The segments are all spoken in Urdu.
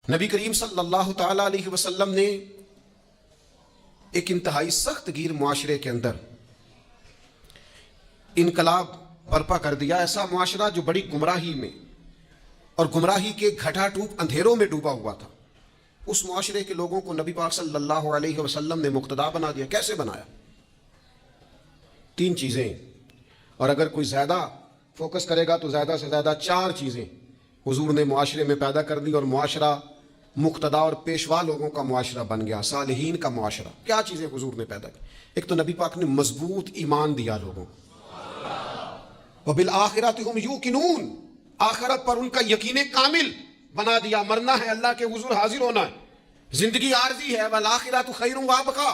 نبی کریم صلی اللہ تعالی علیہ وسلم نے ایک انتہائی سخت گیر معاشرے کے اندر انقلاب برپا کر دیا، ایسا معاشرہ جو بڑی گمراہی میں اور گمراہی کے گھٹا ٹوپ اندھیروں میں ڈوبا ہوا تھا۔ اس معاشرے کے لوگوں کو نبی پاک صلی اللہ علیہ وسلم نے مقتدا بنا دیا۔ کیسے بنایا؟ 3 چیزیں، اور اگر کوئی زیادہ فوکس کرے گا تو زیادہ سے زیادہ 4 چیزیں حضور نے معاشرے میں پیدا کر دی، اور معاشرہ مقتدا اور پیشوا لوگوں کا معاشرہ بن گیا، صالحین کا معاشرہ۔ کیا چیزیں حضور نے پیدا کی؟ ایک تو نبی پاک نے مضبوط ایمان دیا لوگوں کو، وَبِالْآخِرَةِ هُمْ يُوقِنُونَ، آخرت پر ان کا یقین کامل بنا دیا۔ مرنا ہے، اللہ کے حضور حاضر ہونا ہے، زندگی عارضی ہے، وَالْآخِرَةُ خَيْرٌ وَأَبْقَىٰ،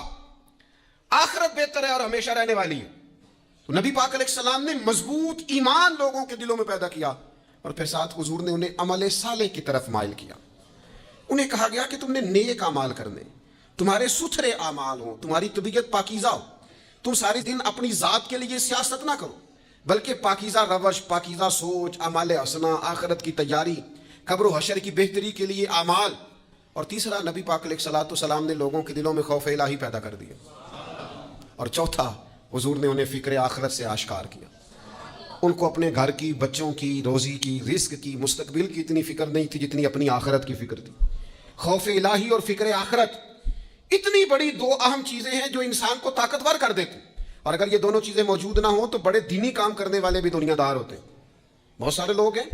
آخرت بہتر ہے اور ہمیشہ رہنے والی ہے۔ تو نبی پاک علیہ السلام نے مضبوط ایمان لوگوں کے دلوں میں پیدا کیا، اور پھر ساتھ حضور نے انہیں عمل صالح کی طرف مائل کیا۔ انہیں کہا گیا کہ تم نے نیک اعمال کرنے، تمہارے ستھرے اعمال ہوں، تمہاری طبیعت پاکیزہ ہو، تم سارے دن اپنی ذات کے لیے سیاست نہ کرو، بلکہ پاکیزہ روش، پاکیزہ سوچ، اعمال حسنہ، آخرت کی تیاری، قبر و حشر کی بہتری کے لیے اعمال۔ اور تیسرا، نبی پاک علیہ السلام نے لوگوں کے دلوں میں خوف الہی پیدا کر دیا۔ اور چوتھا، حضور نے انہیں فکر آخرت سے آشکار کیا۔ ان کو اپنے گھر کی، بچوں کی، روزی کی، رزق کی، مستقبل کی اتنی فکر نہیں تھی جتنی اپنی آخرت کی فکر تھی۔ خوف الہی اور فکر آخرت اتنی بڑی 2 اہم چیزیں ہیں جو انسان کو طاقتور کر دیتی، اور اگر یہ دونوں چیزیں موجود نہ ہوں تو بڑے دینی کام کرنے والے بھی دنیا دار ہوتے ہیں۔ بہت سارے لوگ ہیں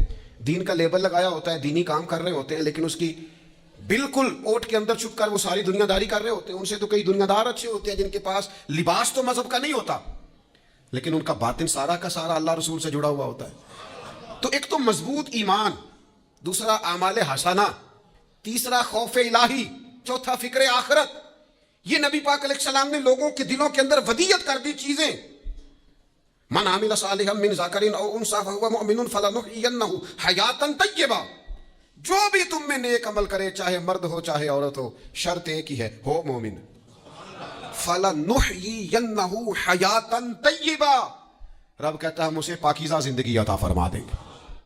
دین کا لیبل لگایا ہوتا ہے، دینی کام کر رہے ہوتے ہیں، لیکن اس کی بالکل اوٹ کے اندر چھپ کر وہ ساری دنیا داری کر رہے ہوتے ہیں۔ ان سے تو کئی دنیا دار اچھے ہوتے ہیں جن کے پاس لباس تو مذہب کا نہیں ہوتا، لیکن ان کا باطن سارا کا سارا اللہ رسول سے جڑا ہوا ہوتا ہے۔ تو ایک تو مضبوط ایمان، دوسرا اعمال حسنہ، تیسرا خوف الہی، چوتھا فکر آخرت۔ یہ نبی پاک علیہ السلام نے لوگوں کے دلوں کے اندر ودیت کر دی چیزیں۔ من عمل صالحا من ذکر او انثی فهو مؤمن فلنحیینہ حیاتا طیبہ، جو بھی تم میں نیک عمل کرے، چاہے مرد ہو چاہے عورت ہو، شرط ایک ہی ہے، ہو مومن۔ فلنحیینہ حیاتا طیبہ، رب کہتا ہے ہم اسے پاکیزہ زندگی عطا فرما دیں گے۔